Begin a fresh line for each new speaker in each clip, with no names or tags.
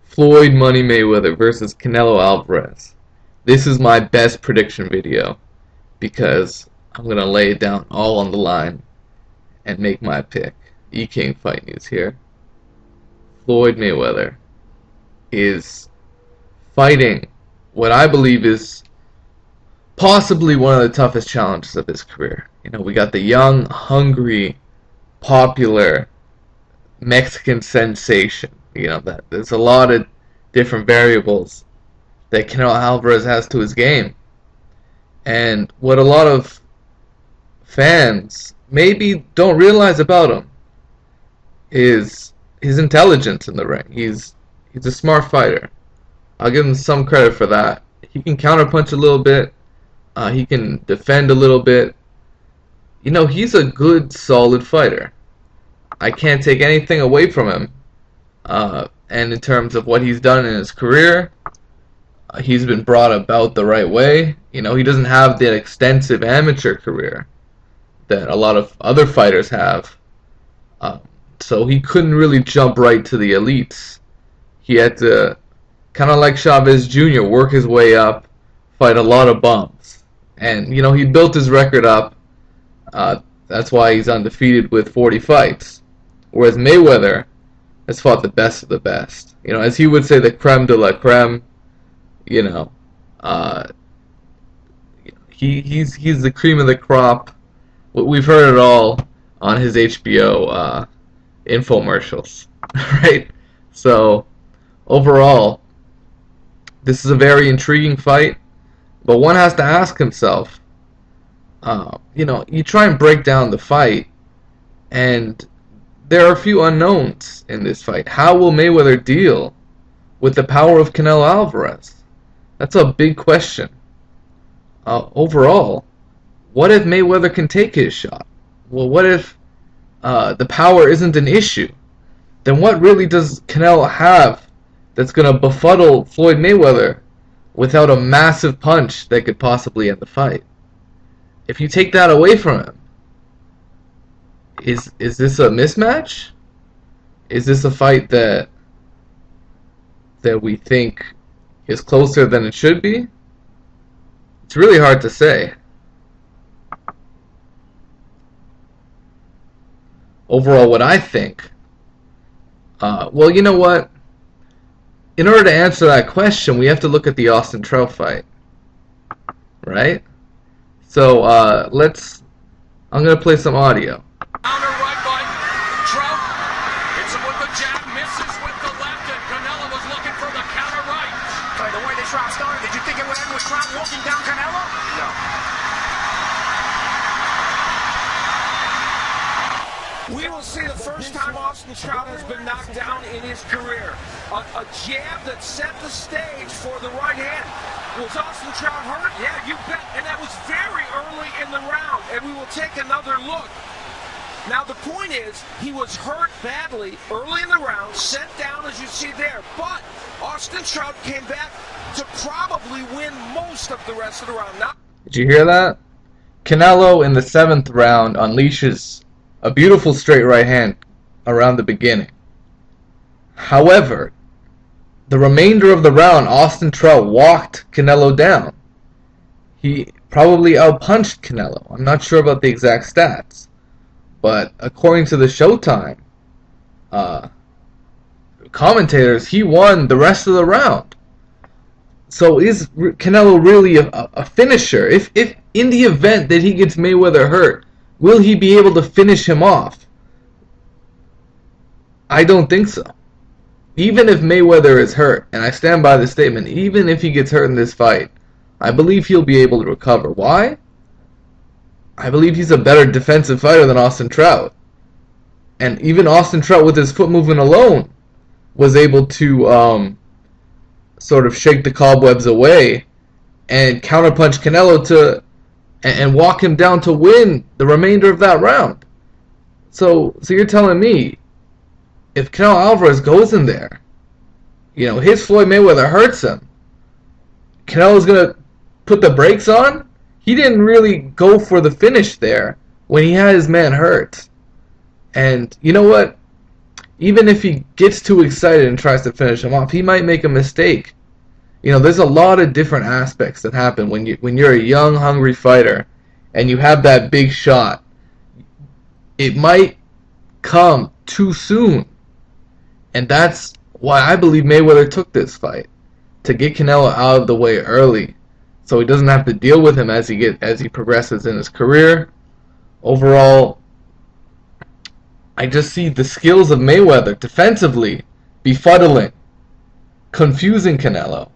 Floyd Money Mayweather versus Canelo Alvarez. This is my best prediction video because I'm going to lay it down all on the line and make my pick. E-King Fight News here. Floyd Mayweather is fighting what I believe is possibly one of the toughest challenges of his career. You know, we got the young, hungry, popular Mexican sensation. You know, that there's a lot of different variables that Canelo Alvarez has to his game. And what a lot of fans maybe don't realize about him is his intelligence in the ring. He's a smart fighter. I'll give him some credit for that. He can counterpunch a little bit. He can defend a little bit. You know, he's a good, solid fighter. I can't take anything away from him. And in terms of what he's done in his career, he's been brought about the right way. You know, he doesn't have that extensive amateur career that a lot of other fighters have. So he couldn't really jump right to the elites. He had to, kind of like Chavez Jr., work his way up, fight a lot of bums. And, you know, he built his record up. That's why he's undefeated with 40 fights. Whereas Mayweather has fought the best of the best. You know, as he would say, the creme de la creme. You know, he's the cream of the crop. We've heard it all on his HBO infomercials, right? So overall, this is a very intriguing fight, but one has to ask himself, you know, you try and break down the fight, and there are a few unknowns in this fight. How will Mayweather deal with the power of Canelo Alvarez? That's a big question. Overall, what if Mayweather can take his shot? Well, what if the power isn't an issue? Then what really does Canelo have that's going to befuddle Floyd Mayweather without a massive punch that could possibly end the fight? If you take that away from him, is this a mismatch? Is this a fight that we think is closer than it should be? It's really hard to say. Overall, what I think, well, you know what? In order to answer that question, we have to look at the Austin Trout fight, right? So I'm gonna play some audio.
Counter right by Trout. Hits him with the jab, misses with the left, and Canelo was looking for the counter right.
By the way this round started, did you think it would end with Trout walking down Canelo? No.
We will see the first time Austin Trout has been knocked down in his career. A jab that set the stage for the right hand. Was Austin Trout hurt? Yeah, you bet. And that was very early in the round. And we will take another look. Now the point is, he was hurt badly early in the round, sent down as you see there. But Austin Trout came back to probably win most of the rest of the round. Now,
did you hear that? Canelo in the 7th round unleashes a beautiful straight right hand around the beginning. However, the remainder of the round, Austin Trout walked Canelo down. He probably outpunched Canelo. I'm not sure about the exact stats, but according to the Showtime commentators, he won the rest of the round. So is Canelo really a finisher? If in the event that he gets Mayweather hurt, will he be able to finish him off? I don't think so. Even if Mayweather is hurt, and I stand by the statement, even if he gets hurt in this fight, I believe he'll be able to recover. Why? I believe he's a better defensive fighter than Austin Trout. And even Austin Trout, with his foot movement alone, was able to sort of shake the cobwebs away and counterpunch Canelo and walk him down to win the remainder of that round. So you're telling me, if Canelo Alvarez goes in there, you know, his Floyd Mayweather hurts him, Canelo's going to put the brakes on? He didn't really go for the finish there when he had his man hurt. And you know what? even if he gets too excited and tries to finish him off, he might make a mistake. You know, there's a lot of different aspects that happen when you're a young, hungry fighter and you have that big shot. It might come too soon. And that's why I believe Mayweather took this fight, to get Canelo out of the way early, so he doesn't have to deal with him as he progresses in his career. Overall, I just see the skills of Mayweather defensively befuddling, confusing Canelo.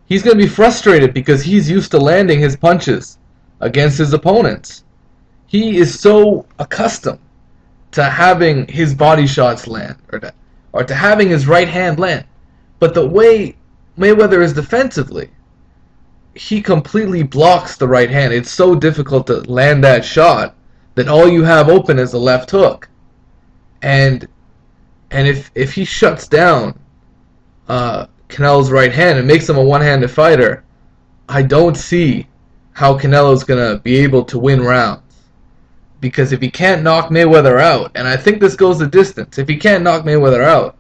He's going to be frustrated because he's used to landing his punches against his opponents. He is so accustomed to having his body shots land, or to having his right hand land. But the way Mayweather is defensively, he completely blocks the right hand. It's so difficult to land that shot that all you have open is the left hook. And if he shuts down Canelo's right hand and makes him a one-handed fighter, I don't see how Canelo's going to be able to win rounds. Because if he can't knock Mayweather out, and I think this goes the distance, if he can't knock Mayweather out,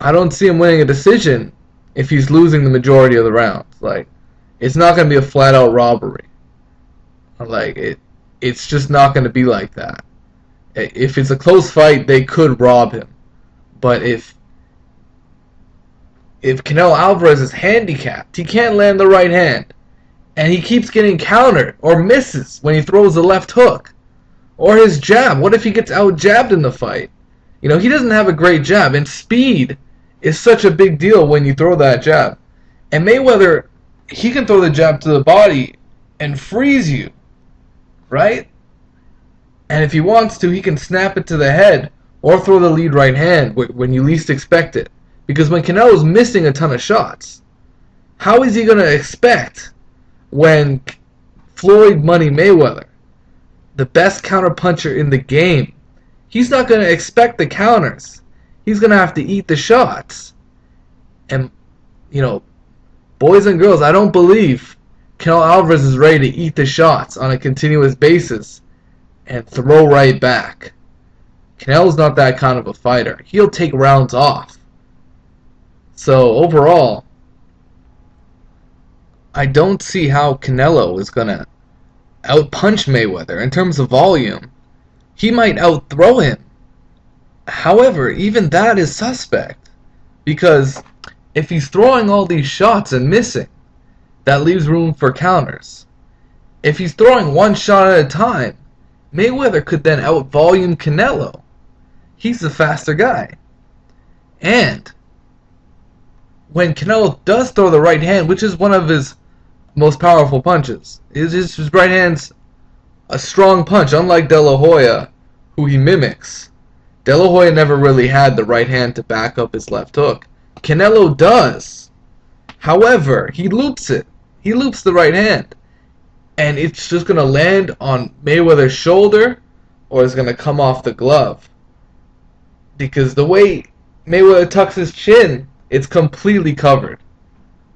I don't see him winning a decision if he's losing the majority of the rounds. Like, it's not going to be a flat-out robbery. Like, it's just not going to be like that. If it's a close fight, they could rob him. But if Canelo Alvarez is handicapped, he can't land the right hand, and he keeps getting countered or misses when he throws the left hook, or his jab. What if he gets out-jabbed in the fight? You know, he doesn't have a great jab, and speed is such a big deal when you throw that jab. And Mayweather, he can throw the jab to the body and freeze you, right? And if he wants to, he can snap it to the head or throw the lead right hand when you least expect it. Because when Canelo's missing a ton of shots, how is he going to expect when Floyd Money Mayweather, the best counterpuncher in the game, he's not going to expect the counters. He's going to have to eat the shots. And, you know, boys and girls, I don't believe Canelo Alvarez is ready to eat the shots on a continuous basis and throw right back. Canelo's not that kind of a fighter. He'll take rounds off. So overall, I don't see how Canelo is going to outpunch Mayweather in terms of volume. He might outthrow him. However, even that is suspect, because if he's throwing all these shots and missing, that leaves room for counters. If he's throwing one shot at a time, Mayweather could then outvolume Canelo. He's the faster guy. And when Canelo does throw the right hand, which is one of his most powerful punches, his right hand's a strong punch, unlike De La Hoya, who he mimics. De La Hoya never really had the right hand to back up his left hook. Canelo does. However, he loops it. He loops the right hand. And it's just going to land on Mayweather's shoulder, or it's going to come off the glove. Because the way Mayweather tucks his chin, it's completely covered.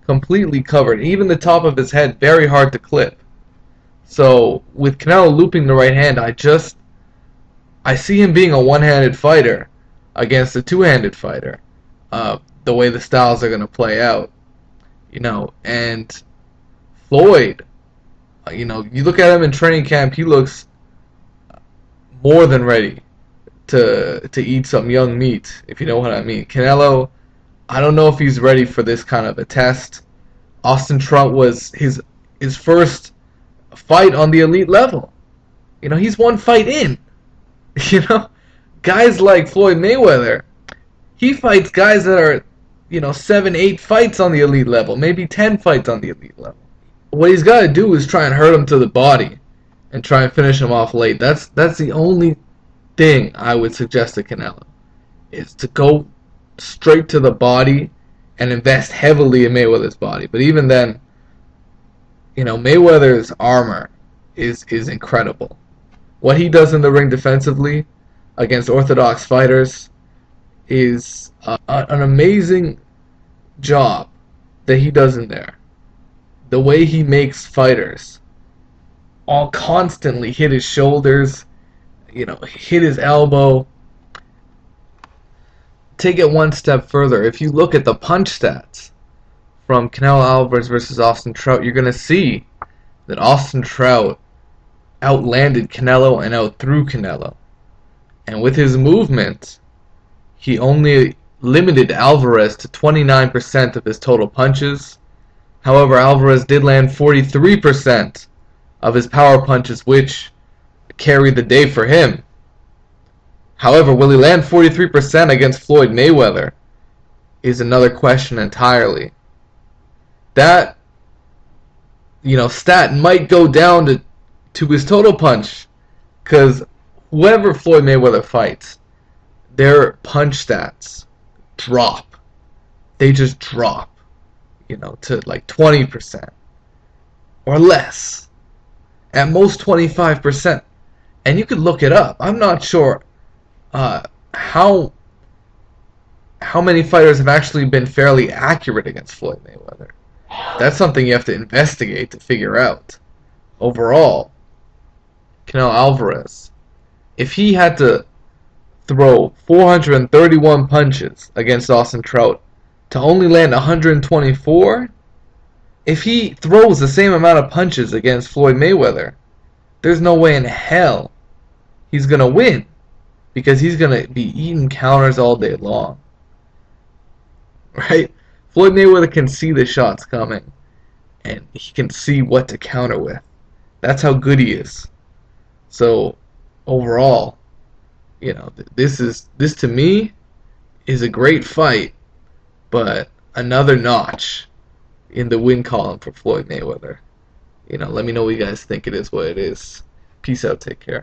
Completely covered. Even the top of his head, very hard to clip. So, with Canelo looping the right hand, I see him being a one-handed fighter against a two-handed fighter. The way the styles are going to play out. You know, and Floyd, you know, you look at him in training camp, he looks more than ready to eat some young meat, if you know what I mean. Canelo, I don't know if he's ready for this kind of a test. Austin Trump was his first fight on the elite level. You know, he's one fight in. You know, guys like Floyd Mayweather, he fights guys that are, you know, 7, 8 fights on the elite level, maybe 10 fights on the elite level. What he's got to do is try and hurt him to the body and try and finish him off late. That's the only thing I would suggest to Canelo, is to go straight to the body and invest heavily in Mayweather's body. But even then, you know, Mayweather's armor is incredible. What he does in the ring defensively against orthodox fighters is an amazing job that he does in there. The way he makes fighters all constantly hit his shoulders, you know, hit his elbow. take it one step further. If you look at the punch stats from Canelo Alvarez versus Austin Trout, you're going to see that Austin Trout outlanded Canelo and outthrew Canelo. And with his movement, he only limited Alvarez to 29% of his total punches. However, Alvarez did land 43% of his power punches, which carried the day for him. However, will he land 43% against Floyd Mayweather is another question entirely. That, stat might go down to his total punch, because whoever Floyd Mayweather fights, their punch stats drop. They just drop, to like 20% or less. At most 25%. And you could look it up. I'm not sure how many fighters have actually been fairly accurate against Floyd Mayweather. That's something you have to investigate to figure out. Overall, Canelo Alvarez, if he had to throw 431 punches against Austin Trout to only land 124, if he throws the same amount of punches against Floyd Mayweather, there's no way in hell he's going to win, because he's going to be eating counters all day long. Right? Floyd Mayweather can see the shots coming, and he can see what to counter with. That's how good he is. So, overall, this to me is a great fight, but another notch in the win column for Floyd Mayweather. Let me know what you guys think it is what it is. Peace out, take care.